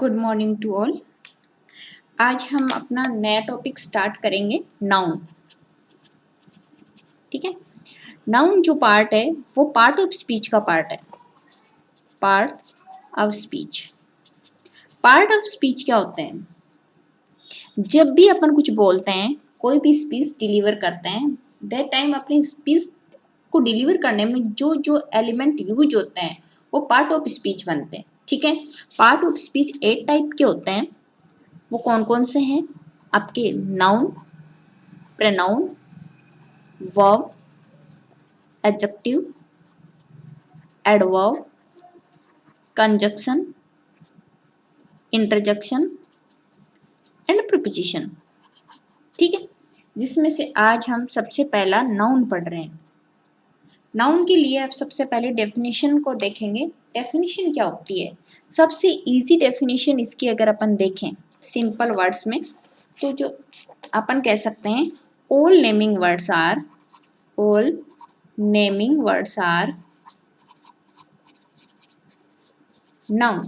Good morning to all. आज हम अपना नया टॉपिक स्टार्ट करेंगे नाउन। ठीक है, नाउन जो पार्ट है वो पार्ट ऑफ स्पीच का पार्ट है। Part of speech, part of speech क्या होते हैं? जब भी अपन कुछ बोलते हैं, कोई भी स्पीच डिलीवर करते हैं, दैट टाइम अपनी स्पीच को डिलीवर करने में जो जो एलिमेंट यूज होते हैं वो पार्ट ऑफ स्पीच बनते हैं। ठीक है, पार्ट ऑफ स्पीच 8 टाइप के होते हैं। वो कौन कौन से हैं? आपके noun, pronoun, verb, adjective, adverb, conjunction, interjection and preposition. ठीक है, जिसमें से आज हम सबसे पहला नाउन पढ़ रहे हैं। नाउन के लिए आप सबसे पहले डेफिनेशन को देखेंगे। डेफिनेशन क्या होती है? सबसे इजी डेफिनेशन इसकी अगर अपन देखें सिंपल वर्ड्स में, तो जो अपन कह सकते हैं, all naming words are noun.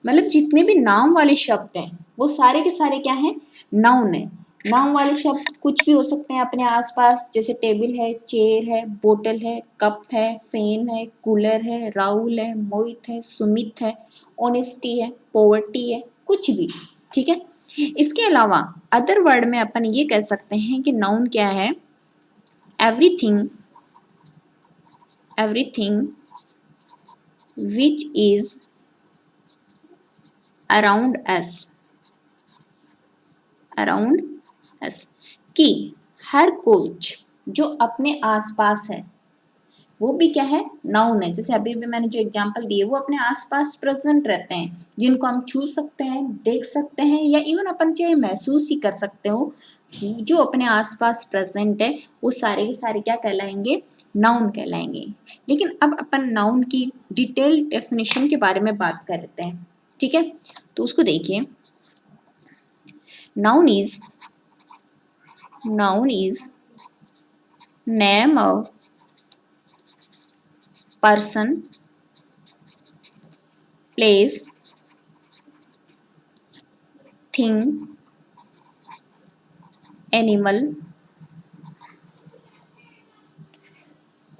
मतलब जितने भी नाम वाले शब्द हैं वो सारे के सारे क्या हैं? नाउन है। नाउन वाले शब्द कुछ भी हो सकते हैं अपने आसपास, जैसे टेबल है, चेयर है, बोतल है, कप है, फैन है, कूलर है, राहुल है, मोहित है, सुमित है, ऑनेस्टी है, पॉवर्टी है, कुछ भी। ठीक है, इसके अलावा अदर वर्ड में अपन ये कह सकते हैं कि नाउन क्या है? Everything which is around us कि हर कुछ जो अपने आसपास है वो भी क्या है? नाउन है। जैसे अभी भी मैंने जो एग्जांपल दिए वो अपने आसपास प्रेजेंट रहते हैं, जिनको हम छू सकते हैं, देख सकते हैं, या इवन अपन चाहे महसूस ही कर सकते हो। जो अपने आसपास प्रेजेंट है वो सारे के सारे क्या कहलाएंगे? नाउन कहलाएंगे। लेकिन अब अपन नाउन की डिटेल डेफिनेशन के बारे में बात करते हैं। ठीक है, तो उसको देखिए। Noun is name of person, place, thing, animal,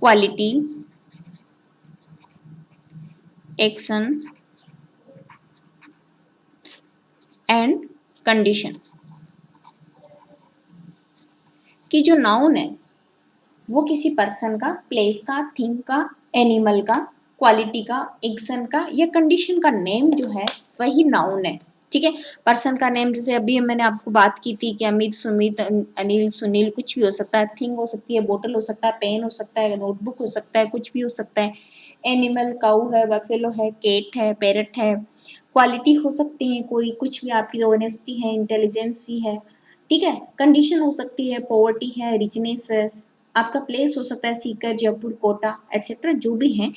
quality, action and condition। कि जो नाउन है वो किसी पर्सन का, प्लेस का, थिंग का, एनिमल का, क्वालिटी का, एक्शन का या कंडीशन का नेम जो है वही नाउन है। ठीक है, पर्सन का नेम जैसे अभी मैंने आपको बात की थी कि अमित, सुमित, अनिल, सुनील, कुछ भी हो सकता है। थिंग हो सकती है, बोतल हो सकता है, पेन हो सकता है, नोटबुक हो सकता है, कुछ भी हो सकता है। एनिमल काऊ है, बफेलो है, केट है, पैरट है। क्वालिटी हो सकती है कोई, कुछ भी आपकी ऑनेस्टी है, इंटेलिजेंसी है। ठीक है, कंडीशन हो सकती है पॉवर्टी है, रिचनेस है। आपका प्लेस हो सकता है सीकर, जयपुर, कोटा एटसेट्रा। जो भी हैं,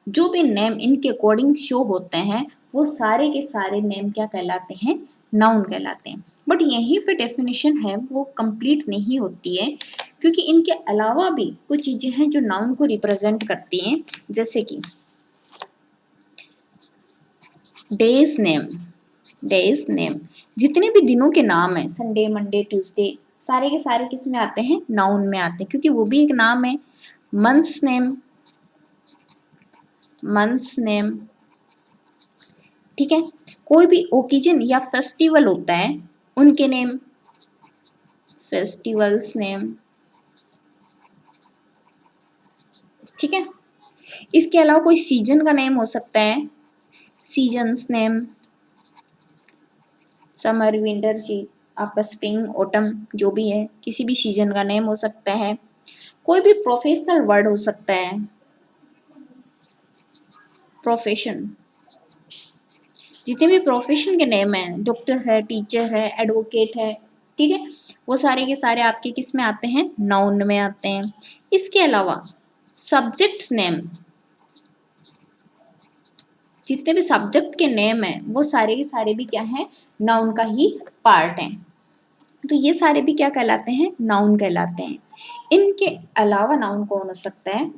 जो भी नेम इनके अकॉर्डिंग शो होते हैं वो सारे के सारे नेम क्या कहलाते हैं? नाउन कहलाते हैं। बट यहीं पे डेफिनेशन है वो कंप्लीट नहीं होती है, क्योंकि इनके अलावा भी कुछ चीजें हैं जो नाउन को रिप्रेजेंट करती हैं। जैसे कि डेज नेम, जितने भी दिनों के नाम हैं, संडे, मंडे, ट्यूसडे, सारे के सारे किस में आते हैं? नाउन में आते हैं, क्योंकि वो भी एक नाम है। मंथ्स नेम, ठीक है। कोई भी ओकेजन या फेस्टिवल होता है उनके नेम, फेस्टिवल्स नेम। ठीक है, इसके अलावा कोई सीजन का नेम हो सकता है, सीजन्स नेम। समर, विंटर, सी, आपका स्प्रिंग, ऑटम, जो भी है, किसी भी सीजन का नेम हो सकता है। कोई भी प्रोफेशनल वर्ड हो सकता है, प्रोफेशन। जितने भी प्रोफेशन के नेम हैं, डॉक्टर है, टीचर है, एडवोकेट है, ठीक है, वो सारे के सारे आपके किस में आते हैं? नाउन में आते हैं। इसके अलावा सब्जेक्ट्स नेम, जितने भी सब्जेक्ट के नेम हैं वो सारे के सारे भी क्या हैं? नाउन का ही पार्ट हैं। तो ये सारे भी क्या कहलाते हैं? नाउन कहलाते हैं। इनके अलावा नाउन कौन हो सकता है?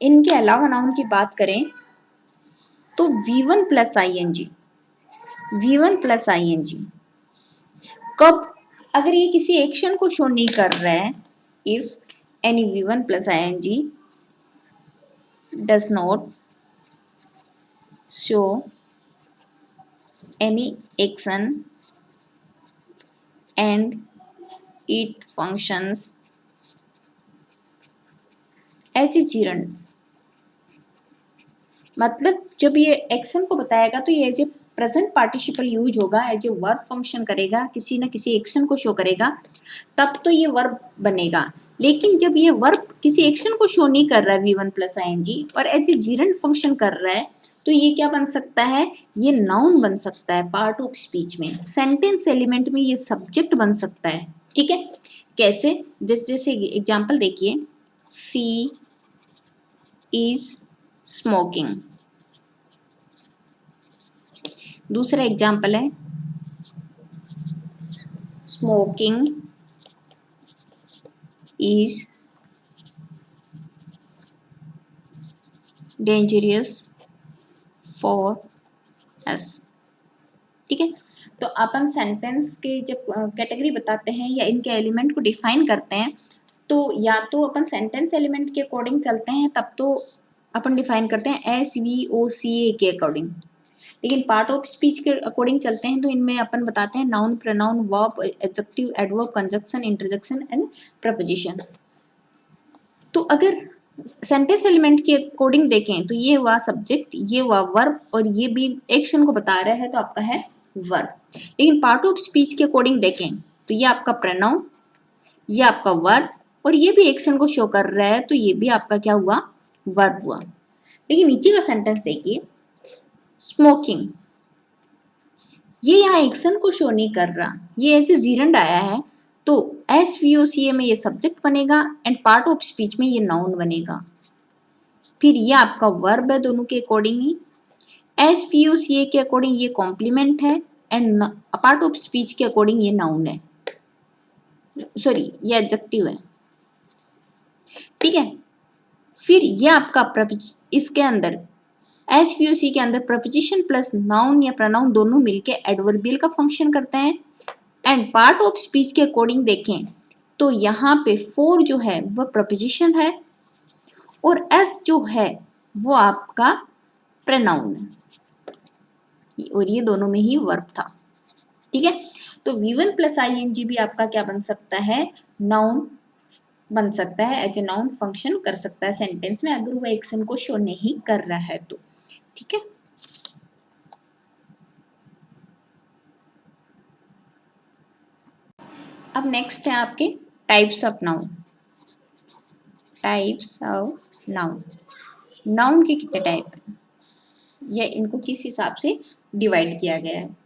इनके अलावा नाउन की बात करें तो V1 plus ING, V1 plus ING कब, अगर ये किसी एक्शन को शो नहीं कर रहा है, if any V1 plus ING does not show any action and it functions as a gerund, मतलब जब ये एक्शन को बताएगा तो ये as a present participle use होगा, एज ए वर्ब फंक्शन करेगा, किसी ना किसी एक्शन को शो करेगा, तब तो ये वर्ब बनेगा। लेकिन जब ये वर्ब किसी एक्शन को शो नहीं कर रहा है V1 प्लस ING और एज ए जीरेंट फंक्शन कर रहा है, तो ये क्या बन सकता है, ये नाउन बन सकता है पार्ट ऑफ स्पीच में। सेंटेंस एलिमेंट में ये सब्जेक्ट बन सकता है। ठीक है, कैसे, जैसे एग्जांपल देखिए, सी इज स्मोकिंग। दूसरा एग्जांपल है smoking is dangerous for us. ठीक है, तो अपन सेंटेंस के जब कैटेगरी बताते हैं या इनके एलिमेंट को डिफाइन करते हैं, तो या तो अपन सेंटेंस एलिमेंट के अकॉर्डिंग चलते हैं, तब तो अपन डिफाइन करते हैं SVOCA के अकॉर्डिंग। लेकिन पार्ट ऑफ स्पीच के अकॉर्डिंग चलते हैं तो इनमें अपन बताते हैं noun, pronoun, verb, adjective, adverb, conjunction, interjection and preposition. तो अगर सेंटेंस एलिमेंट के अकॉर्डिंग देखें तो ये हुआ सब्जेक्ट, ये हुआ वर्ब और ये भी एक्शन को बता रहा है तो आपका है वर्ब। लेकिन पार्ट ऑफ स्पीच के अकॉर्डिंग देखें तो ये आपका प्रोनाउन, ये आपका वर्ब और ये भी एक्शन को शो कर रहा है, तो ये भी आपका क्या हुआ, वर्ब हुआ। लेकिन नीचे का सेंटेंस देखिए, स्मोकिंग, ये यहाँ एक्शन को शो नहीं कर रहा, ये एज ए जीरेंड आया है, तो SVOCA में ये सब्जेक्ट बनेगा एंड पार्ट ऑफ स्पीच में ये नाउन बनेगा। फिर ये आपका वर्ब है दोनों के अकॉर्डिंग ही। SVOCA के अकॉर्डिंग ये कॉम्प्लीमेंट है एंड पार्ट ऑफ स्पीच के अकॉर्डिंग ये नाउन है, सॉरी ये एडजेक्टिव है। ठीक है, फिर ये आपका इसके अंदर SVOC के अंदर प्रपोजिशन प्लस नाउन या प्रोनाउन दोनों मिलके एडवर्बियल का फंक्शन करते हैं। एंड पार्ट ऑफ स्पीच के अकॉर्डिंग देखें तो यहाँ पे फोर जो है वह प्रपोजिशन है और S जो है वो आपका प्रोनाउन है और ये दोनों में ही वर्ब था। ठीक है, तो V1 प्लस ING भी आपका क्या बन सकता है, नाउन बन सकता है, एज ए नाउन फंक्शन कर सकता है सेंटेंस में, अगर वो एक्शन को शो नहीं कर रहा है तो। ठीक है, अब नेक्स्ट है आपके types of noun. Types of noun, noun के कितने टाइप हैं या इनको किस हिसाब से डिवाइड किया गया है।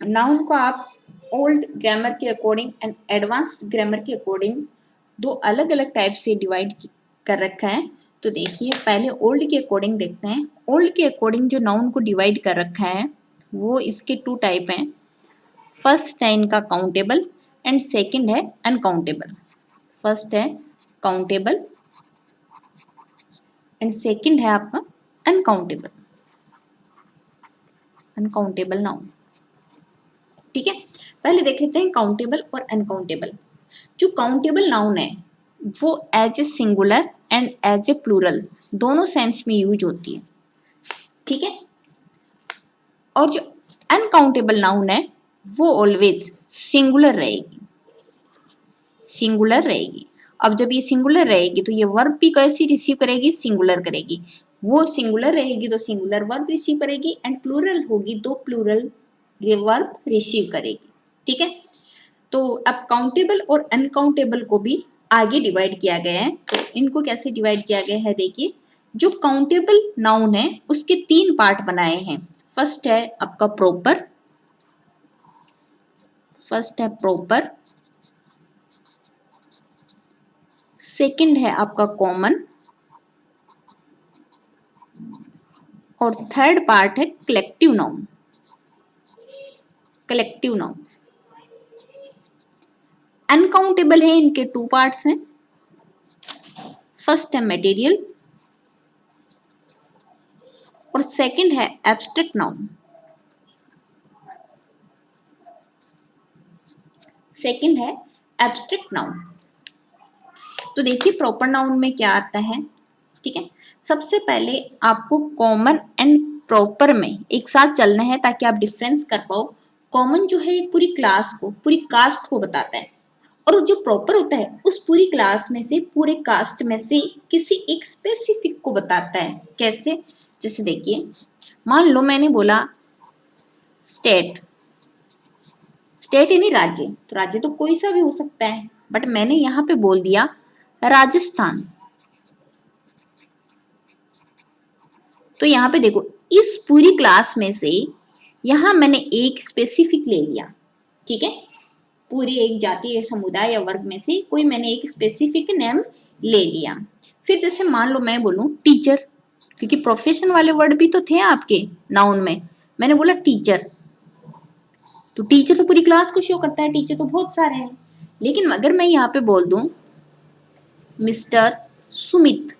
नाउन को आप ओल्ड ग्रामर के अकॉर्डिंग एंड एडवांस्ड ग्रामर के अकॉर्डिंग दो अलग अलग टाइप से डिवाइड कर रखा है। तो देखिए पहले ओल्ड के अकॉर्डिंग देखते हैं। ओल्ड के अकॉर्डिंग जो नाउन को डिवाइड कर रखा है वो इसके टू टाइप हैं। फर्स्ट है इनका काउंटेबल एंड सेकंड है अनकाउंटेबल। फर्स्ट है काउंटेबल एंड सेकंड है आपका अनकाउंटेबल, अनकाउंटेबल नाउन। ठीक है, पहले देख लेते हैं काउंटेबल और अनकाउंटेबल। जो काउंटेबल नाउन है वो as a singular and as a plural दोनों सेंस में यूज होती है। ठीक है, और जो अनकाउंटेबल नाउन है वो ऑलवेज सिंगुलर रहेगी, सिंगुलर रहेगी। अब जब ये सिंगुलर रहेगी तो ये वर्ब भी कैसी रिसीव करेगी, सिंगुलर करेगी। वो सिंगुलर रहेगी तो सिंगुलर वर्ब रिसीव करेगी एंड प्लूरल होगी तो प्लूरल वर्ब रिसीव करेगी। ठीक है, तो अब काउंटेबल और अनकाउंटेबल को भी आगे डिवाइड किया गया है। तो इनको कैसे डिवाइड किया गया है देखिए, जो काउंटेबल नाउन है उसके तीन पार्ट बनाए हैं। फर्स्ट है आपका प्रॉपर, फर्स्ट है प्रॉपर, सेकंड है आपका कॉमन और थर्ड पार्ट है collective noun. Collective noun uncountable है, इनके टू पार्ट्स हैं। फर्स्ट है मटेरियल और सेकंड है एब्स्ट्रैक्ट नाउन। सेकंड है एब्स्ट्रैक्ट नाउन। तो देखिए प्रॉपर नाउन में क्या आता है, ठीक है। सबसे पहले आपको कॉमन एंड प्रॉपर में एक साथ चलना है ताकि आप डिफरेंस कर पाओ। कॉमन जो है पूरी क्लास को, पूरी कास्ट को बताता है, और जो प्रॉपर होता है उस पूरी क्लास में से, पूरे कास्ट में से किसी एक स्पेसिफिक को बताता है। कैसे? जैसे देखिए, मान लो मैंने बोला स्टेट, स्टेट यानी राज्य, तो राज्य तो कोई सा भी हो सकता है, बट मैंने यहाँ पे बोल दिया राजस्थान। तो यहाँ पे देखो, इस पूरी क्लास में से यहाँ मैंने एक स्पेसिफिक ले लिया, ठीक है। पूरी एक जाति या समुदाय या वर्ग में से कोई मैंने एक स्पेसिफिक नेम ले लिया। फिर जैसे मान लो मैं बोलूं टीचर, क्योंकि प्रोफेशन वाले वर्ड भी तो थे आपके नाउन में, मैंने बोला टीचर, तो टीचर तो पूरी क्लास को शो करता है, टीचर तो बहुत सारे हैं। लेकिन अगर मैं यहाँ पे बोल दूं मिस्टर सुमित,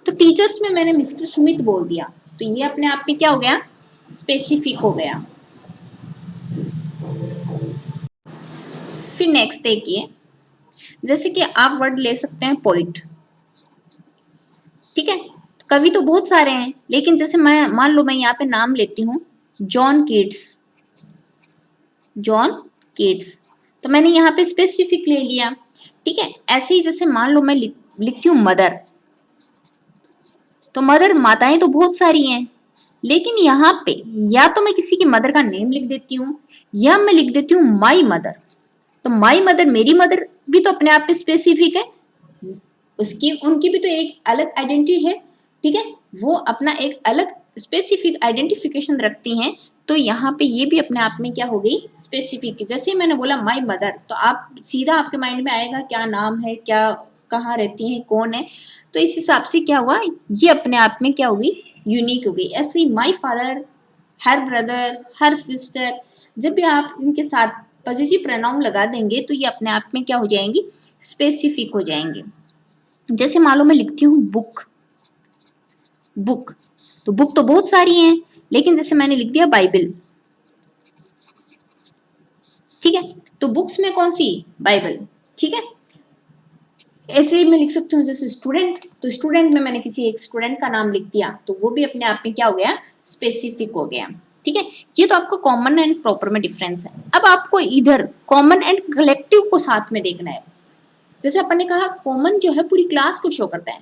तो टीचर्स में मैंने मिस्टर सुमित बोल दिया, तो ये अपने आप में क्या हो गया, स्पेसिफिक हो गया। फिर नेक्स्ट देखिए, जैसे कि आप वर्ड ले सकते हैं पोइट, ठीक है। कवि तो बहुत सारे हैं, लेकिन जैसे मैं मान लो मैं यहाँ पे नाम लेती हूँ जॉन कीट्स, जॉन कीट्स, तो मैंने यहाँ पे स्पेसिफिक ले लिया, ठीक है। ऐसे ही जैसे मान लो मैं लिखती हूँ मदर, तो मदर माताएं तो बहुत सारी हैं, लेकिन यहाँ पे या तो मैं किसी की मदर का नेम लिख देती हूँ या मैं लिख देती हूँ माई मदर। तो माई मदर, मेरी मदर भी तो अपने आप पे स्पेसिफिक है, उसकी उनकी भी तो एक अलग आइडेंटिटी है, ठीक है। वो अपना एक अलग स्पेसिफिक आइडेंटिफिकेशन रखती हैं, तो यहाँ पे ये भी अपने आप में क्या हो गई, स्पेसिफिक। जैसे मैंने बोला माई मदर, तो आप सीधा आपके माइंड में आएगा क्या नाम है, क्या कहाँ रहती हैं, कौन है, तो इस हिसाब से क्या हुआ, ये अपने आप में क्या होगी, यूनिक हो गई। ऐसे ही my father, her brother, her sister, जब भी आप इनके साथ पॉजिटिव प्रोनाउन लगा देंगे तो ये अपने आप में क्या हो जाएंगी, स्पेसिफिक हो जाएंगे। जैसे मान लो मैं लिखती हूँ बुक, बुक, तो बुक तो बहुत सारी हैं, लेकिन जैसे मैंने लिख दिया बाइबल, ठीक है, तो बुक्स में कौन सी, बाइबल, ठीक है। ऐसे ही मैं लिख सकती हूँ जैसे स्टूडेंट, तो स्टूडेंट में मैंने किसी एक स्टूडेंट का नाम लिख दिया, तो वो भी अपने आप में क्या हो गया, स्पेसिफिक हो गया, ठीक है। ये तो आपको कॉमन एंड प्रॉपर में डिफरेंस है। अब आपको इधर कॉमन एंड कलेक्टिव को साथ में देखना है। जैसे अपन ने कहा कॉमन जो है पूरी क्लास को शो करता है,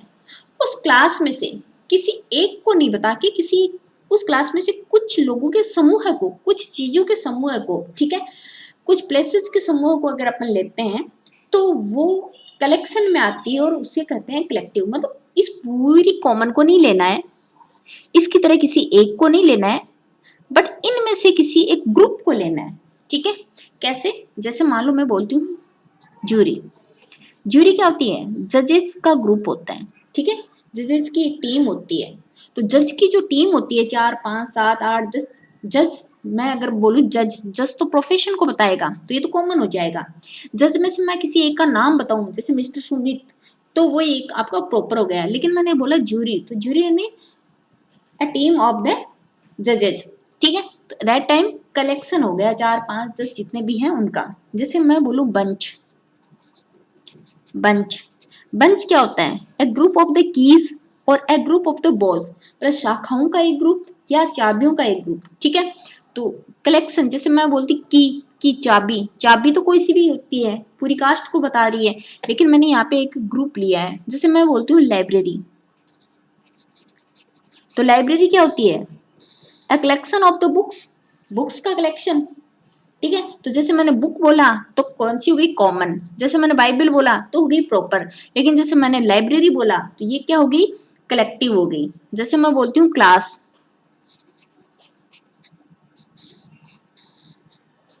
उस क्लास में से किसी एक को नहीं बता के किसी उस क्लास में से कुछ लोगों के समूह को, कुछ चीजों के समूह को, ठीक है, कुछ प्लेसेस के समूह को अगर अपन लेते हैं तो वो कलेक्शन में आती है और उसे कहते हैं कलेक्टिव। मतलब इस पूरी कॉमन को नहीं लेना है, इसकी तरह किसी एक को नहीं लेना है, बट इनमें से किसी एक ग्रुप को लेना है, ठीक है। कैसे? जैसे मान लो मैं बोलती हूँ जूरी, जूरी क्या होती है, जजेस का ग्रुप होता है, ठीक है, जजेस की एक टीम होती है। तो जज की जो टीम होती है 4 5 7 8 10 जज, मैं अगर बोलूं जज, जज तो प्रोफेशन को बताएगा, तो ये तो कॉमन हो जाएगा। जज में से मैं किसी एक का नाम बताऊं जैसे मिस्टर सुमित, तो वो एक आपका प्रॉपर हो गया। लेकिन मैंने बोला जूरी, तो जूरी यानी अ टीम ऑफ द जजेस, ठीक है, तो दैट टाइम कलेक्शन हो गया 4 5 10 जितने भी हैं उनका। जैसे मैं बोलूं बंच, बंच, बंच क्या होता है, a group of the keys और a group of the boys, plus शाखाओं का एक ग्रुप या चाबियों का एक ग्रुप, ठीक है। तो कलेक्शन, जैसे मैं बोलती की चाबी, चाबी तो कोई सी भी होती है, पूरी कास्ट को बता रही है, लेकिन मैंने यहाँ पे एक ग्रुप लिया है। जैसे मैं बोलती हूँ लाइब्रेरी, तो लाइब्रेरी क्या होती है, a collection of the books, books का कलेक्शन, ठीक है। तो जैसे मैंने बुक बोला तो कौन सी हो गई, कॉमन। जैसे मैंने बाइबल बोला तो हो गई प्रॉपर। लेकिन जैसे मैंने लाइब्रेरी बोला तो ये क्या हो गई, कलेक्टिव हो गई। जैसे मैं बोलती हूँ क्लास,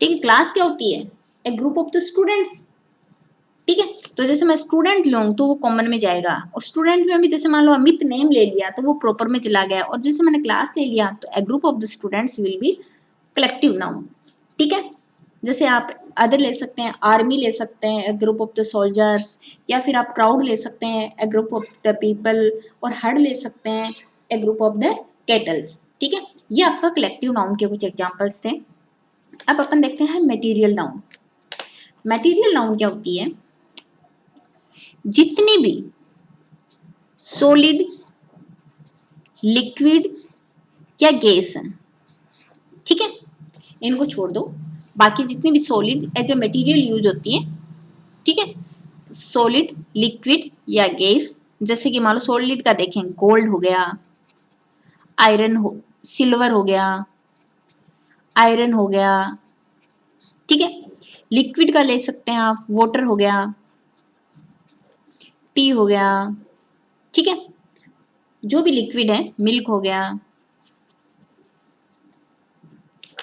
ठीक है, क्लास क्या होती है, a group of the students, ठीक है। तो जैसे मैं स्टूडेंट लूँ तो वो कॉमन में जाएगा, और स्टूडेंट में भी जैसे मान लो अमित नेम ले लिया तो वो प्रॉपर में चला गया, और जैसे मैंने क्लास ले लिया तो a group of the students will be collective noun, ठीक है। जैसे आप अदर ले सकते हैं, आर्मी ले सकते हैं, ए ग्रुप ऑफ द सोल्जर्स, या फिर आप क्राउड ले सकते हैं, ए ग्रुप ऑफ द पीपल, और हर्ड ले सकते हैं, ए ग्रुप ऑफ द कैटल्स, ठीक है। ये आपका कलेक्टिव नाउन के कुछ एग्जांपल्स थे। अब अपन देखते हैं मटेरियल नाउन। मटेरियल नाउन क्या होती है? जितनी भी सॉलिड, लिक्विड या गैस है, ठीक है, इनको छोड़ दो, बाकी जितनी भी solid as a material use होती है, ठीक है, सॉलिड, लिक्विड या गैस, जैसे कि मान लो सॉलिड का देखें, गोल्ड हो गया, आयरन हो, सिल्वर हो गया, आयरन हो गया, ठीक है। लिक्विड का ले सकते हैं आप, वाटर हो गया, टी हो गया, ठीक है, जो भी लिक्विड है, मिल्क हो गया।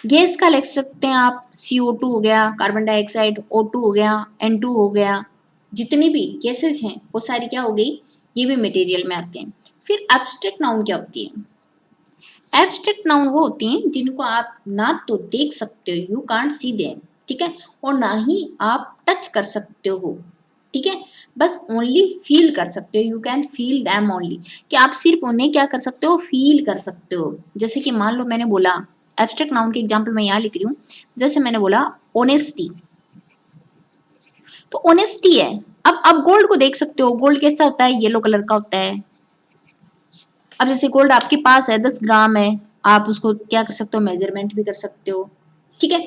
गैस का ले सकते हैं आप, CO2 हो गया, कार्बन डाइऑक्साइड, O2 हो गया, N2 हो गया, जितनी भी गैसेज हैं वो सारी क्या हो गई, ये भी मटेरियल में आते हैं। फिर एब्स्ट्रैक्ट नाउन क्या होती है? एब्स्ट्रैक्ट नाउन वो होती हैं जिनको आप ना तो देख सकते हो, यू कांट सी देम, ठीक है, और ना ही आप टच कर सकते हो, ठीक है, बस ओनली फील कर सकते हो, you can feel them only, कि आप सिर्फ उन्हें क्या कर सकते हो, फील कर सकते हो। जैसे कि मान लो मैंने बोला, एब्स्ट्रैक्ट नाउन की एग्जांपल मैं यहाँ लिख रही हूँ, जैसे मैंने बोला ऑनेस्टी, तो ऑनेस्टी है। अब गोल्ड को देख सकते हो, गोल्ड कैसा होता है, येलो कलर का होता है। अब जैसे गोल्ड आपके पास है, 10 ग्राम है, आप उसको क्या कर सकते हो, मेजरमेंट भी कर सकते हो, ठीक है।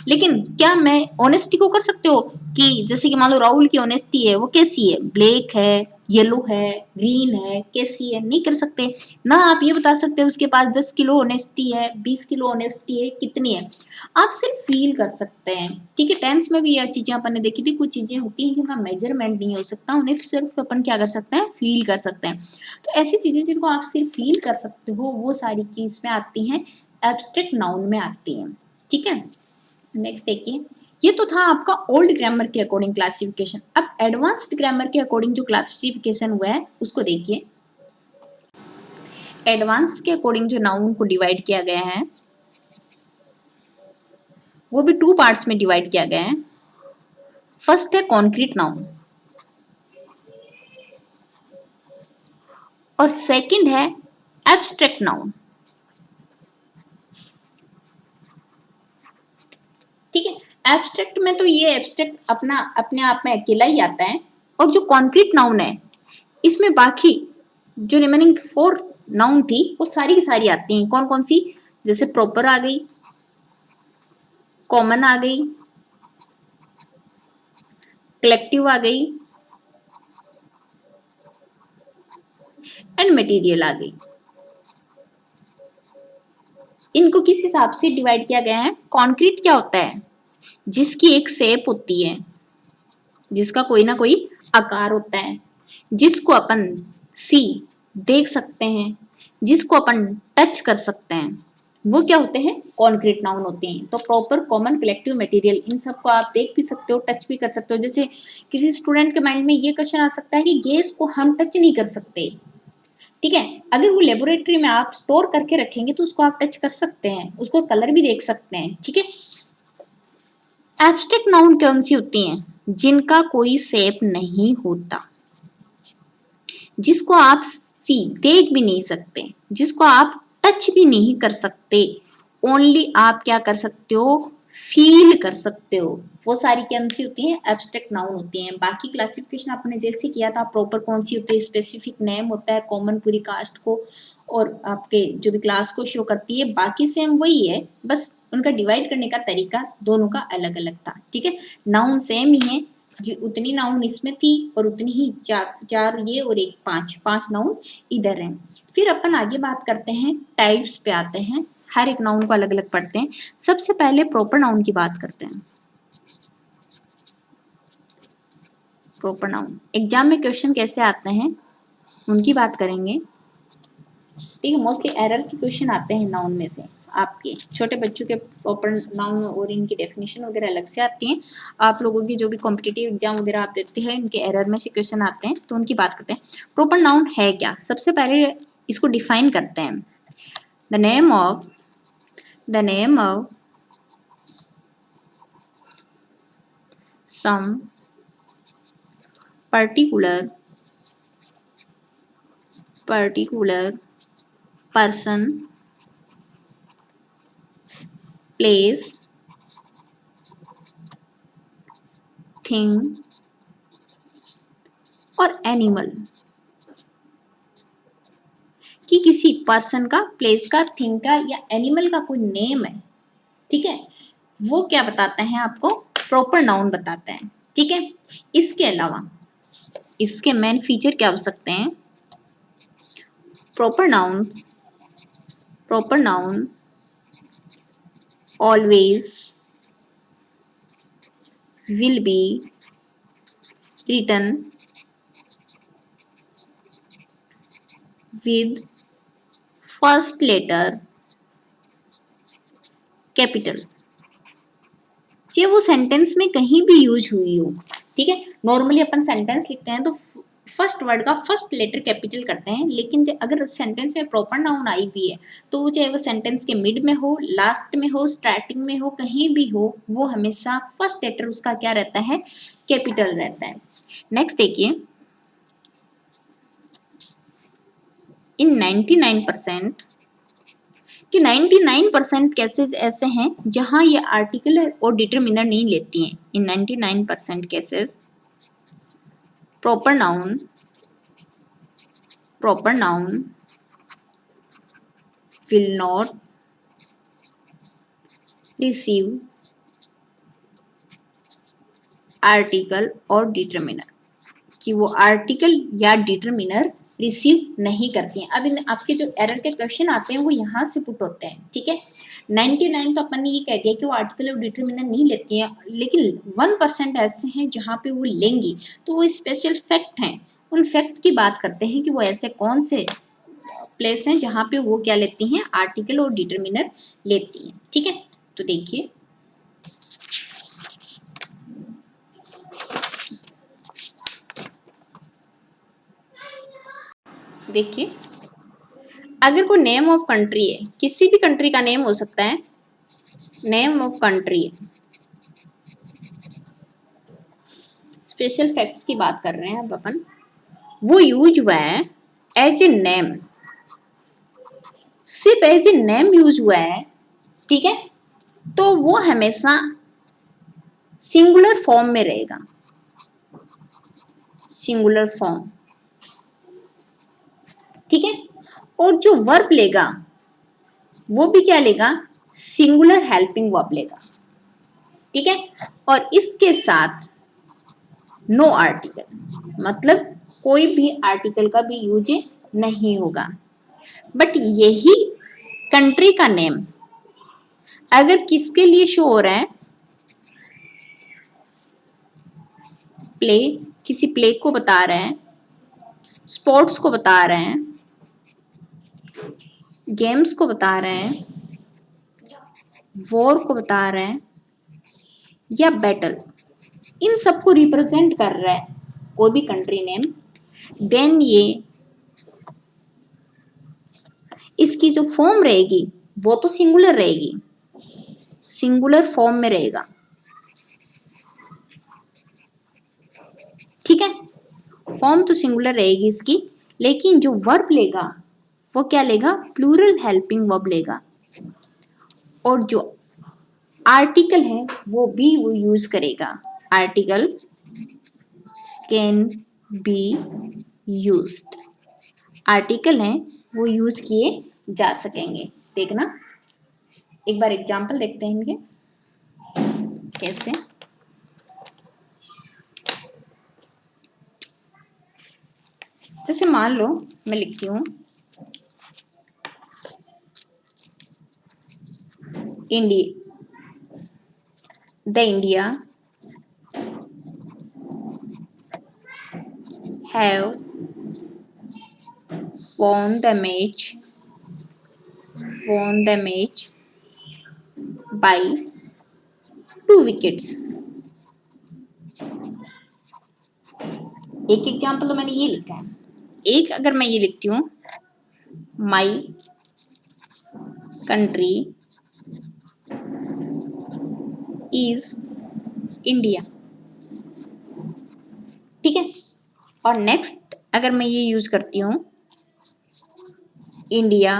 लेकिन क्या मैं ऑनेस्टी को कर सकते हो कि जैसे कि मान लो राहुल की ऑनेस्टी है, वो कैसी है, ब्लैक है, येलो है, ग्रीन है, कैसी है, नहीं कर सकते ना। आप ये बता सकते हो उसके पास 10 किलो ऑनेस्टी है, 20 किलो ऑनेस्टी है, कितनी है, आप सिर्फ फील कर सकते हैं, ठीक है। टेंस में भी यह चीजें अपन ने देखी थी, कुछ चीजें होती हैं जिनका मेजरमेंट नहीं हो सकता, उन्हें सिर्फ अपन क्या कर सकते हैं, फील कर सकते हैं। तो ऐसी चीजें जिनको आप सिर्फ फील कर सकते हो, वो सारी चीज में आती हैं, एब्स्ट्रैक्ट नाउन में आती हैं, ठीक है। नेक्स्ट देखिए, ये तो था आपका ओल्ड ग्रामर के अकॉर्डिंग क्लासिफिकेशन। अब एडवांस्ड ग्रामर के अकॉर्डिंग जो क्लासिफिकेशन हुआ है उसको देखिए। एडवांस के अकॉर्डिंग जो नाउन को डिवाइड किया गया है वो भी 2 पार्ट्स में डिवाइड किया गया है। फर्स्ट है कॉन्क्रीट नाउन और सेकंड है एब्स्ट्रैक्ट नाउन, ठीक है। एब्स्ट्रैक्ट में तो ये एब्स्ट्रैक्ट अपना अपने आप में अकेला ही आता है, और जो कॉन्क्रीट नाउन है इसमें बाकी जो रिमेनिंग 4 नाउन थी वो सारी की सारी आती हैं। कौन कौन सी? जैसे प्रॉपर आ गई, कॉमन आ गई, कलेक्टिव आ गई एंड मटेरियल आ गई। इनको किस हिसाब से डिवाइड किया गया है? कॉन्क्रीट क्या होता है? जिसकी एक शेप होती है, जिसका कोई ना कोई आकार होता है, जिसको अपन सी देख सकते हैं, जिसको अपन टच कर सकते हैं, वो क्या होते हैं? कॉन्क्रीट नाउन होते हैं। तो प्रॉपर, कॉमन, कलेक्टिव, मटेरियल, इन सबको आप देख भी सकते हो, टच भी कर सकते हो। जैसे किसी स्टूडेंट के माइंड में ये क्वेश्चन आ सकता है कि गैस को हम टच नहीं कर सकते, ठीक है, अगर वो लेबोरेटरी में आप स्टोर करके रखेंगे तो उसको आप टच कर सकते हैं, उसको कलर भी देख सकते हैं, ठीक है। एब्स्ट्रैक्ट नाउन कौन सी होती हैं? जिनका कोई शेप नहीं होता, जिसको आप सी देख भी नहीं सकते, जिसको आप टच भी नहीं कर सकते, ओनली आप क्या कर सकते हो? फील कर सकते हो। वो सारी कौन सी होती हैं? एब्स्ट्रैक्ट नाउन होती हैं। बाकी क्लासिफिकेशन आपने जैसे किया था, प्रॉपर कौन सी होती है, स्पेसिफिक नेम होता है, कॉमन पूरी कास्ट को और आपके जो भी क्लास को शो करती है, बाकी सेम वही है, बस उनका डिवाइड करने का तरीका दोनों का अलग अलग था, ठीक है। नाउन सेम ही है, उतनी नाउन इसमें थी और उतनी ही चार चार ये और एक पांच पांच नाउन इधर हैं। फिर अपन आगे बात करते हैं, टाइप्स पे आते हैं, हर एक नाउन को अलग अलग पढ़ते हैं। सबसे पहले प्रॉपर नाउन की बात करते हैं। प्रॉपर नाउन एग्जाम में क्वेश्चन कैसे आते हैं उनकी बात करेंगे, ठीक है। मोस्टली एरर के क्वेश्चन आते हैं नाउन में से, आपके छोटे बच्चों के प्रॉपर नाउन और इनकी डेफिनेशन वगैरह अलग से आती हैं। आप लोगों की जो भी कॉम्पिटिटिव एग्जाम वगैरह आप देते हैं, इनके एरर में से क्वेश्चन आते हैं, तो उनकी बात करते हैं। प्रॉपर नाउन है क्या? सबसे पहले इसको डिफाइन करते हैं। The name of some particular person, place, thing और एनिमल, कि किसी पर्सन का, प्लेस का, थिंग का या एनिमल का कोई नेम है, ठीक है, वो क्या बताते हैं आपको, प्रॉपर नाउन बताते हैं, ठीक है। इसके अलावा इसके मेन फीचर क्या हो सकते हैं, proper noun always will be written with first letter capital, चाहे वो सेंटेंस में कहीं भी यूज हुई हो, ठीक है। नॉर्मली अपन सेंटेंस लिखते हैं तो फर्स्ट वर्ड का फर्स्ट लेटर कैपिटल करते हैं, लेकिन अगर सेंटेंस में प्रॉपर नाउन आई हुई है तो वो चाहे वो सेंटेंस के मिड में हो, लास्ट में हो, स्टार्टिंग में हो, कहीं भी हो, वो हमेशा फर्स्ट लेटर उसका क्या रहता है, कैपिटल रहता है। नेक्स्ट देखिए, इन 99% कि 99% केसेस ऐसे हैं जहां ये आर्टिकल और डिटरमिनर नहीं लेती हैं। इन 99% cases proper noun will not receive article और डिटरमिनर, कि वो आर्टिकल या डिटरमिनर रिसीव नहीं करती हैं। अब इन आपके जो एरर के क्वेश्चन आते हैं वो यहाँ से पुट होते हैं, ठीक है। 99 तो अपन ने ये कह दिया कि वो आर्टिकल और डिटरमिनर नहीं लेती हैं, लेकिन 1% ऐसे हैं जहाँ पे वो लेंगी, तो वो स्पेशल फैक्ट हैं। उन फैक्ट की बात करते हैं कि वो ऐसे कौन से प्लेस हैं जहाँ पे वो क्या लेती हैं, आर्टिकल और डिटरमिनर लेती हैं, ठीक है। तो देखिए, अगर कोई नेम ऑफ कंट्री है, किसी भी कंट्री का नेम हो सकता है, नेम ऑफ कंट्री है, स्पेशल फैक्ट्स की बात कर रहे हैं अब अपन, वो यूज हुआ है एज ए नेम, सिर्फ एज ए नेम यूज हुआ है, ठीक है, तो वो हमेशा सिंगुलर फॉर्म में रहेगा, सिंगुलर फॉर्म, ठीक है। और जो वर्ब लेगा वो भी क्या लेगा, सिंगुलर हेल्पिंग वर्ब लेगा, ठीक है। और इसके साथ नो आर्टिकल, मतलब कोई भी आर्टिकल का भी यूज नहीं होगा। बट यही कंट्री का नेम अगर किसके लिए शो हो रहा है, प्ले, किसी प्ले को बता रहे हैं, स्पोर्ट्स को बता रहे हैं, गेम्स को बता रहे हैं, वॉर को बता रहे हैं, या बैटल, इन सबको रिप्रेजेंट कर रहा है कोई भी कंट्री नेम, देन ये इसकी जो फॉर्म रहेगी वो तो सिंगुलर रहेगी, सिंगुलर फॉर्म में रहेगा, ठीक है। फॉर्म तो सिंगुलर रहेगी इसकी, लेकिन जो वर्ब लेगा वो क्या लेगा, प्लूरल हेल्पिंग वर्ब लेगा, और जो आर्टिकल है वो भी वो यूज करेगा, article can be used, article हैं वो यूज किए जा सकेंगे। देखना एक बार एग्जांपल देखते हैं इनके कैसे, जैसे मान लो मैं लिखती हूँ India, the India have won the match by 2 wickets। एक एग्जाम्पल तो मैंने ये लिखा है, एक अगर मैं ये लिखती हूँ माई कंट्री इज इंडिया, ठीक है। और नेक्स्ट अगर मैं ये यूज करती हूँ India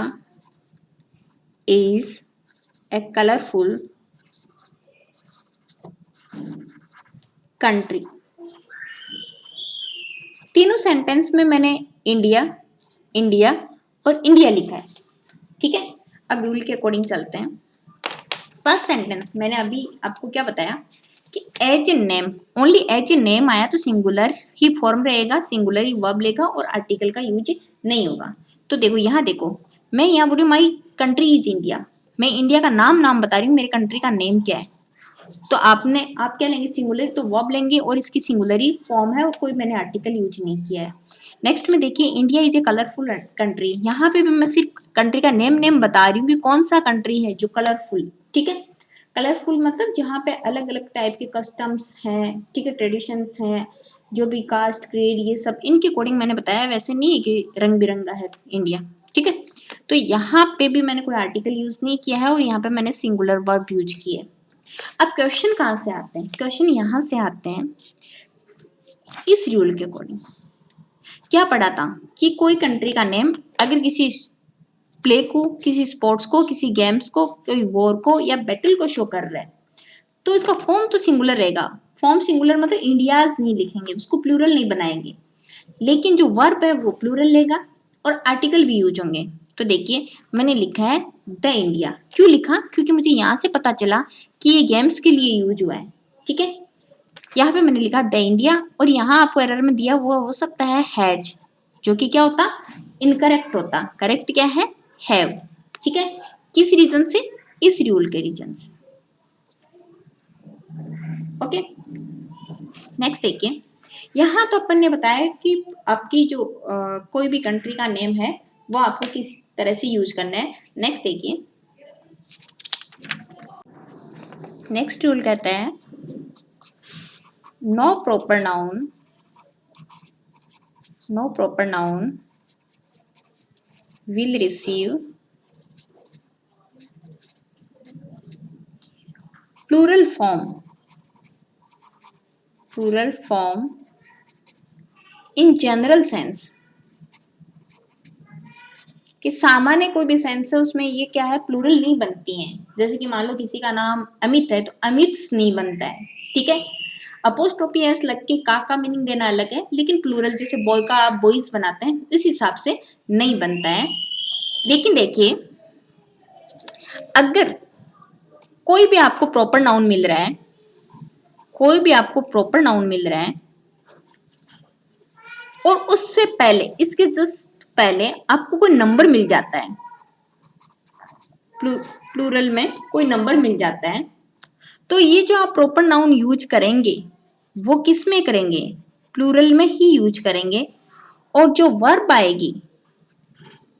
is a colourful country. तीनों सेंटेंस में मैंने इंडिया, इंडिया और इंडिया लिखा है, ठीक है। अब रूल के अकॉर्डिंग चलते हैं। फर्स्ट सेंटेंस मैंने अभी आपको क्या बताया कि as a name, only as a name आया तो सिंगुलर ही फॉर्म रहेगा, सिंगुलर ही वर्ब लेगा और आर्टिकल का यूज नहीं होगा। तो देखो यहाँ देखो, मैं यहाँ बोल रही हूँ माई कंट्री इज इंडिया, मैं इंडिया का नाम बता रही हूँ, मेरे कंट्री का नेम क्या है। तो आप क्या लेंगे, सिंगुलर तो वर्ब लेंगे और इसकी सिंगुलर ही फॉर्म है और कोई मैंने आर्टिकल यूज नहीं किया है। नेक्स्ट में देखिए, India is a colourful country, यहाँ पे भी मैं सिर्फ कंट्री का नेम बता रही हूँ कि कौन सा कंट्री है जो कलरफुल, ठीक है। कलरफुल मतलब जहाँ पे अलग अलग टाइप के कस्टम्स हैं, ठीक है, ट्रेडिशंस हैं, जो भी कास्ट क्रीड ये सब इनके अकॉर्डिंग मैंने बताया, वैसे नहीं है कि रंग बिरंगा है इंडिया, ठीक है। तो यहाँ पे भी मैंने कोई आर्टिकल यूज नहीं किया है और यहाँ पे मैंने सिंगुलर वर्ब यूज किया है। अब क्वेश्चन कहाँ से आते हैं, क्वेश्चन यहाँ से आते हैं इस रूल के अकॉर्डिंग। क्या पढ़ा था कि कोई कंट्री का नेम अगर किसी प्ले को, किसी स्पोर्ट्स को, किसी गेम्स को, कोई वॉर को या बैटल को शो कर रहा है तो इसका फॉर्म तो सिंगुलर रहेगा। फॉर्म सिंगुलर मतलब इंडियाज नहीं लिखेंगे, उसको प्लूरल नहीं बनाएंगे, लेकिन जो वर्ब है वो प्लूरल लेगा और आर्टिकल भी यूज होंगे। तो देखिए मैंने लिखा है द इंडिया, क्यों लिखा, क्योंकि मुझे यहाँ से पता चला कि ये गेम्स के लिए यूज हुआ है, ठीक है। यहाँ पे मैंने लिखा द इंडिया और यहाँ आपको एरर में दिया हुआ हो सकता है हैज, जो कि क्या होता, इनकरेक्ट होता, करेक्ट क्या है, हैव, ठीक है। किस रीजन से, इस रूल के रीजन से, ओके। नेक्स्ट देखिए, यहाँ तो अपन ने बताया कि आपकी जो कोई भी कंट्री का नेम है वो आपको किस तरह से यूज करना है। नेक्स्ट देखिए, नेक्स्ट रूल कहता है no proper noun, no proper noun will receive plural form, plural form in general sense, कि सामान्य कोई भी सेंस है उसमें ये क्या है, प्लूरल नहीं बनती हैं। जैसे कि मान लो किसी का नाम अमित है तो अमित्स नहीं बनता है, ठीक है। अपोस्ट्रोफी एस लग के का मीनिंग देना अलग है, लेकिन प्लूरल जैसे बॉय का आप बॉयज बनाते हैं इस हिसाब से नहीं बनता है। लेकिन देखिए, अगर कोई भी आपको प्रॉपर नाउन मिल रहा है, कोई भी आपको प्रॉपर नाउन मिल रहा है और उससे पहले, इसके जस्ट पहले आपको कोई नंबर मिल जाता है, प्लूरल में कोई नंबर मिल जाता है, तो ये जो आप प्रॉपर नाउन यूज करेंगे वो किस में करेंगे, प्लूरल में ही यूज करेंगे। और जो वर्ब आएगी,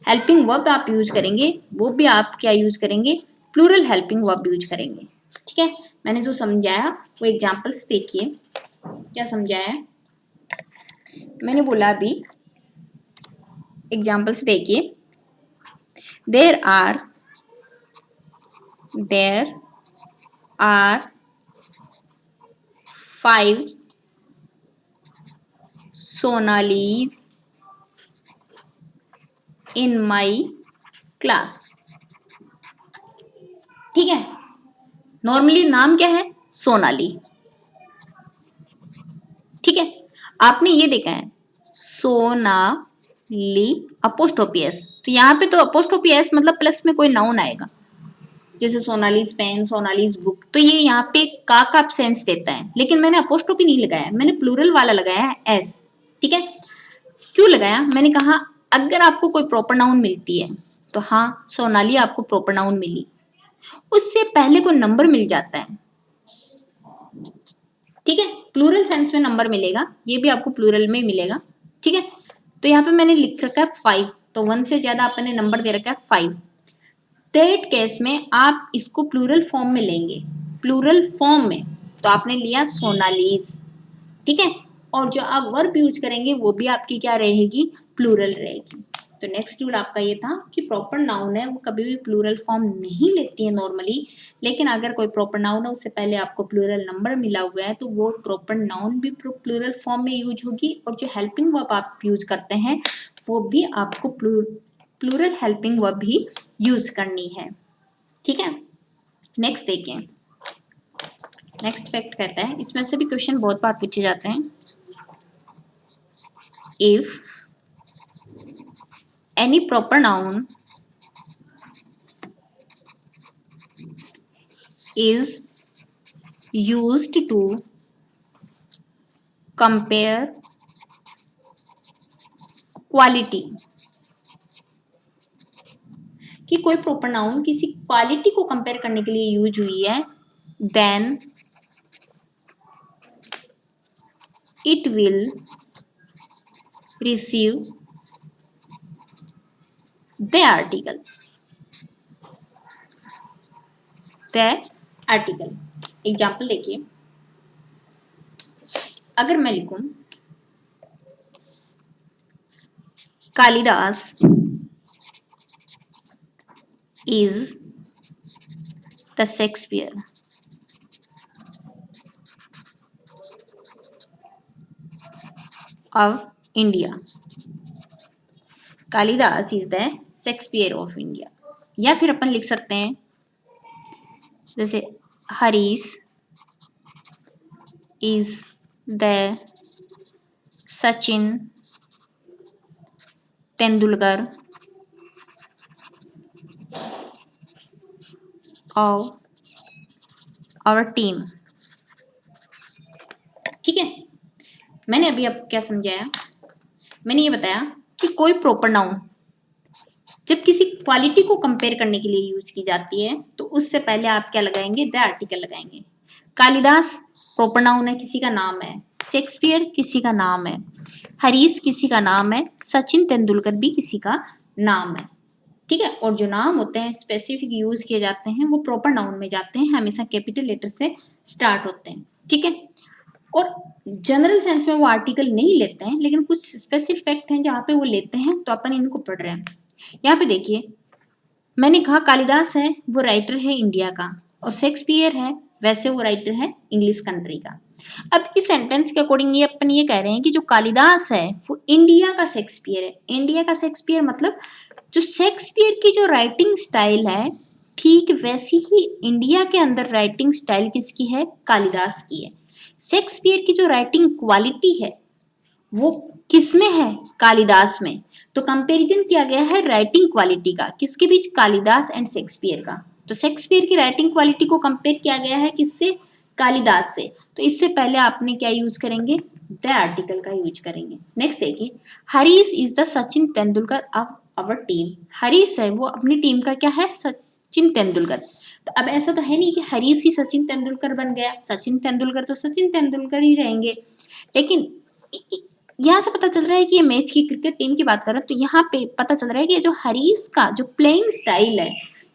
हेल्पिंग वर्ब आप यूज करेंगे, वो भी आप क्या यूज करेंगे, प्लूरल हेल्पिंग वर्ब यूज करेंगे, ठीक है। मैंने जो समझाया वो एग्जाम्पल से देखिए, क्या समझाया है मैंने बोला अभी, एग्जाम्पल से देखिए, there are five Sonalis in my class, ठीक है। नॉर्मली नाम क्या है, सोनाली, ठीक है। आपने ये देखा है सोनाली अपोस्ट्रोफी एस, तो यहाँ पे तो अपोस्ट्रोफी एस मतलब प्लस में कोई नाउन आएगा, जैसे सोनालीज पेन, सोनालीज बुक, तो ये यहाँ पे का सेंस देता है, लेकिन मैंने अपोस्ट्रोफी नहीं लगाया, मैंने प्लूरल वाला लगाया है एस, ठीक है। क्यों लगाया, मैंने कहा अगर आपको कोई प्रॉपर नाउन मिलती है तो हाँ सोनाली आपको प्रॉपर नाउन मिली, उससे पहले कोई नंबर मिल जाता है, ठीक है, प्लूरल सेंस में नंबर मिलेगा, ये भी आपको प्लूरल में मिलेगा, ठीक है। तो यहाँ पे मैंने लिख रखा है 5, तो 1 से ज्यादा आपने नंबर दे रखा है 5, थर्ड केस में आप इसको प्लूरल फॉर्म में लेंगे, प्लूरल फॉर्म में तो आपने लिया सोनालीज, ठीक है। और जो आप वर्ब यूज करेंगे वो भी आपकी क्या रहेगी, प्लूरल रहेगी। तो नेक्स्ट रूल आपका ये था कि प्रॉपर नाउन है वो कभी भी प्लूरल फॉर्म नहीं लेती है नॉर्मली, लेकिन अगर कोई प्रॉपर नाउन है उससे पहले आपको प्लूरल नंबर मिला हुआ है तो वो प्रॉपर नाउन भी प्लूरल फॉर्म में यूज होगी, और जो हेल्पिंग वर्ब आप यूज करते हैं वो भी आपको प्लूरल हेल्पिंग वर्ब ही यूज करनी है, ठीक है। नेक्स्ट देखिए, नेक्स्ट फैक्ट कहता है, इसमें से भी क्वेश्चन बहुत बार पूछे जाते हैं, if any proper noun is used to compare quality, कि कोई प्रॉपर नाउन किसी क्वालिटी को कंपेयर करने के लिए यूज हुई है, then it will receive the article, the article. Example देखिए, अगर मैं लिखूं Kalidas is the Shakespeare of India, Kalidas is the Shakespeare of India. या फिर अपन लिख सकते हैं जैसे Harish is the Sachin Tendulkar of our team. ठीक है, मैंने अभी अब क्या समझाया, मैंने ये बताया कि कोई प्रॉपर नाउन जब किसी क्वालिटी को कंपेयर करने के लिए यूज की जाती है तो उससे पहले आप क्या लगाएंगे, द आर्टिकल लगाएंगे। कालिदास प्रॉपर नाउन है, किसी का नाम है, शेक्सपियर किसी का नाम है, हरीश किसी का नाम है, सचिन तेंदुलकर भी किसी का नाम है। ठीक है, और जो नाम होते हैं स्पेसिफिक यूज किए जाते हैं वो प्रॉपर नाउन में जाते हैं, हमेशा कैपिटल लेटर से स्टार्ट होते हैं। ठीक है, और जनरल सेंस में वो आर्टिकल नहीं लेते हैं, लेकिन कुछ स्पेसिफिक फैक्ट हैं जहाँ पे वो लेते हैं, तो अपन इनको पढ़ रहे हैं। यहाँ पे देखिए, मैंने कहा कालिदास है वो राइटर है इंडिया का, और शेक्सपियर है वैसे वो राइटर है इंग्लिश कंट्री का। अब इस सेंटेंस के अकॉर्डिंग ये अपन ये कह रहे हैं कि जो कालिदास है वो इंडिया का शेक्सपियर है। इंडिया का शेक्सपियर मतलब जो शेक्सपियर की जो राइटिंग स्टाइल है, ठीक वैसी ही इंडिया के अंदर राइटिंग स्टाइल किसकी है, कालिदास की है। शेक्सपियर की जो राइटिंग क्वालिटी है वो किसमें है, कालिदास में। तो कंपैरिजन किया गया है राइटिंग क्वालिटी का, किसके बीच, कालिदास एंड शेक्सपियर का। तो शेक्सपियर की राइटिंग क्वालिटी को कंपेयर किया गया है किससे, कालिदास से। तो इससे पहले आपने क्या यूज करेंगे, द आर्टिकल का यूज करेंगे। नेक्स्ट देखिए, Harish is the Sachin Tendulkar of our team. Harish है वो अपनी टीम का क्या है, सचिन तेंदुलकर। तो अब ऐसा तो है नहीं कि हरीश ही सचिन तेंदुलकर बन गया, सचिन तेंदुलकर तो सचिन तेंदुलकर ही रहेंगे। लेकिन यहाँ से पता चल रहा है कि ये मैच की क्रिकेट टीम की बात कर रहे हैं, तो यहाँ पे पता चल रहा है कि जो हरीश का जो प्लेइंग स्टाइल है,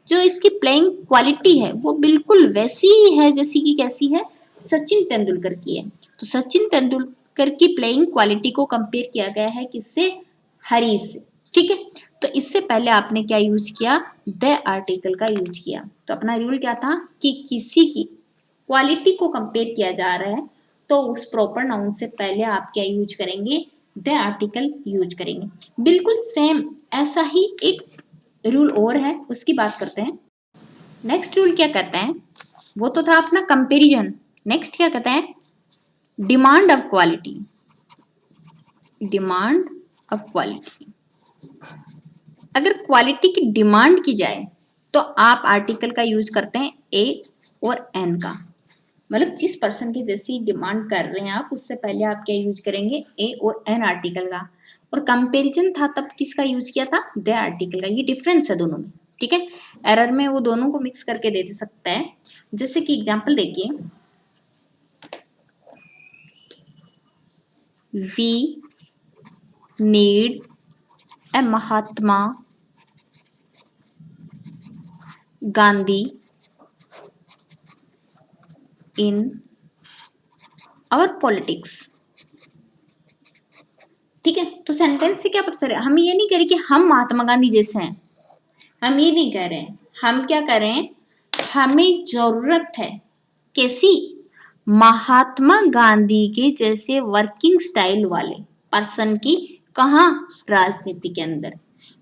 जो इसकी प्लेइंग क्वालिटी है, वो बिल्कुल वैसी ही है जैसी कि कैसी है, सचिन तेंदुलकर की है। तो सचिन तेंदुलकर की प्लेइंग क्वालिटी को कंपेयर किया गया है किससे, हरीश से। ठीक है, तो इससे पहले आपने क्या यूज किया, द आर्टिकल का यूज किया। तो अपना रूल क्या था कि किसी की क्वालिटी को कंपेयर किया जा रहा है तो उस प्रॉपर नाउन से पहले आप क्या यूज करेंगे, द आर्टिकल यूज करेंगे। बिल्कुल सेम ऐसा ही एक रूल और है, उसकी बात करते हैं। नेक्स्ट रूल क्या कहता है, वो तो था अपना कंपैरिजन। नेक्स्ट क्या कहता है, demand of quality. Demand of quality, अगर क्वालिटी की डिमांड की जाए तो आप आर्टिकल का यूज करते हैं ए और एन का। मतलब जिस पर्सन की जैसी डिमांड कर रहे हैं आप, उससे पहले आप क्या यूज करेंगे, ए और एन आर्टिकल का। और कंपैरिजन था तब किसका यूज किया था, द आर्टिकल का। ये डिफरेंस है दोनों में। ठीक है, एरर में वो दोनों को मिक्स करके दे सकता है। जैसे कि एग्जांपल देखिए, we need a Mahatma Gandhi in our politics. ठीक है, तो सेंटेंस से क्या पता चल रहा है, हम ये नहीं कह रहे कि हम महात्मा गांधी जैसे हैं, हम ये नहीं कह रहे, हम क्या करें, हमें जरूरत है कैसी, महात्मा गांधी के जैसे वर्किंग स्टाइल वाले पर्सन की। कहाँ, राजनीति के अंदर।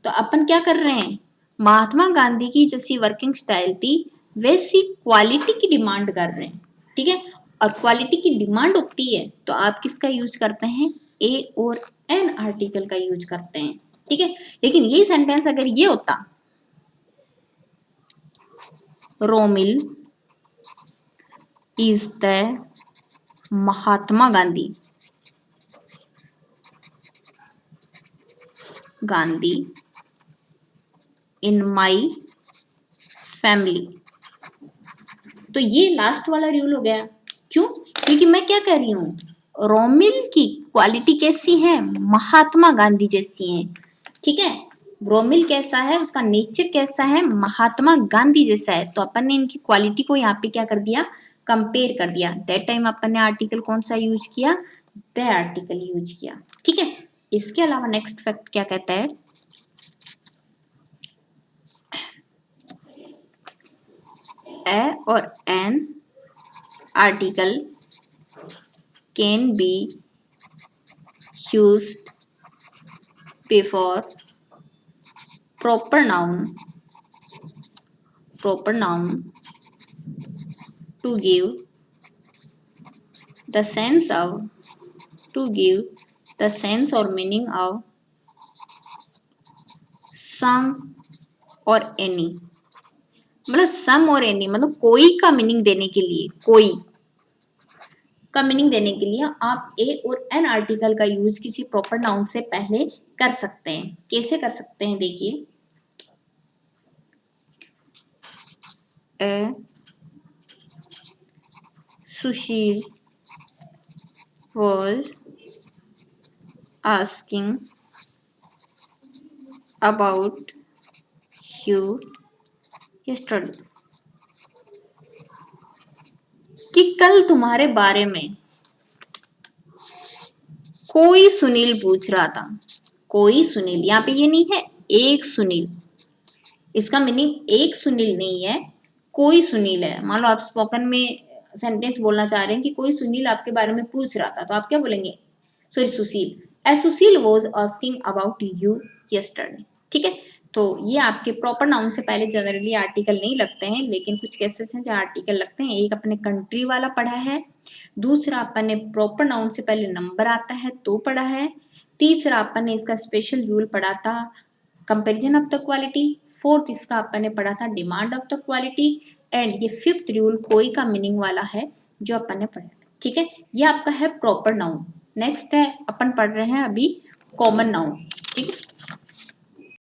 तो अपन क्या कर रहे हैं, महात्मा गांधी की जैसी वर्किंग स्टाइल थी वैसी क्वालिटी की डिमांड कर रहे हैं। ठीक है। और क्वालिटी की डिमांड होती है तो आप किसका यूज करते हैं, ए और एन आर्टिकल का यूज करते हैं, ठीक है। लेकिन ये सेंटेंस अगर ये होता, Romil is the Mahatma Gandhi, Gandhi in my family, तो ये लास्ट वाला रूल हो गया। क्यों? क्योंकि मैं क्या कह रही हूँ, रोमिल की क्वालिटी कैसी है, महात्मा गांधी जैसी है, ठीक है। रोमिल कैसा है, उसका नेचर कैसा है, महात्मा गांधी जैसा है, तो अपन ने इनकी क्वालिटी को यहाँ पे क्या कर दिया, कंपेयर कर दिया। दैट टाइम अपन ने आर्टिकल कौन सा यूज किया, द आर्टिकल यूज किया, ठीक है। इसके अलावा नेक्स्ट फैक्ट क्या कहता है, ए और an article can be used before proper noun to give the sense or meaning of some or any, मतलब सम और एनी मतलब कोई का मीनिंग देने के लिए, कोई का मीनिंग देने के लिए आप ए और एन आर्टिकल का यूज किसी प्रॉपर नाउन से पहले कर सकते हैं। कैसे कर सकते हैं, देखिए, Sushil was asking about you yesterday, कि कल तुम्हारे बारे में कोई सुनील पूछ रहा था। कोई सुनील, यहाँ पे ये नहीं है एक सुनील, इसका मीनिंग एक सुनील नहीं है, कोई सुनील है। मान लो आप स्पोकन में सेंटेंस बोलना चाह रहे हैं कि कोई सुनील आपके बारे में पूछ रहा था, तो आप क्या बोलेंगे, sorry Sushil, as Sushil was asking about you yesterday, ठीक है। तो ये आपके प्रॉपर नाउन से पहले जनरली आर्टिकल नहीं लगते हैं, लेकिन कुछ केसेस हैं जहाँ आर्टिकल लगते हैं। एक अपने कंट्री वाला पढ़ा है, दूसरा अपन ने प्रॉपर नाउन से पहले नंबर आता है तो पढ़ा है, तीसरा अपन ने इसका स्पेशल रूल पढ़ा था comparison of the quality, fourth इसका अपन ने पढ़ा था demand of the quality, and ये फिफ्थ रूल कोई का मीनिंग वाला है जो अपन ने पढ़ा, ठीक है। ये आपका है प्रॉपर नाउन। नेक्स्ट है अपन पढ़ रहे हैं अभी कॉमन नाउन, ठीक है।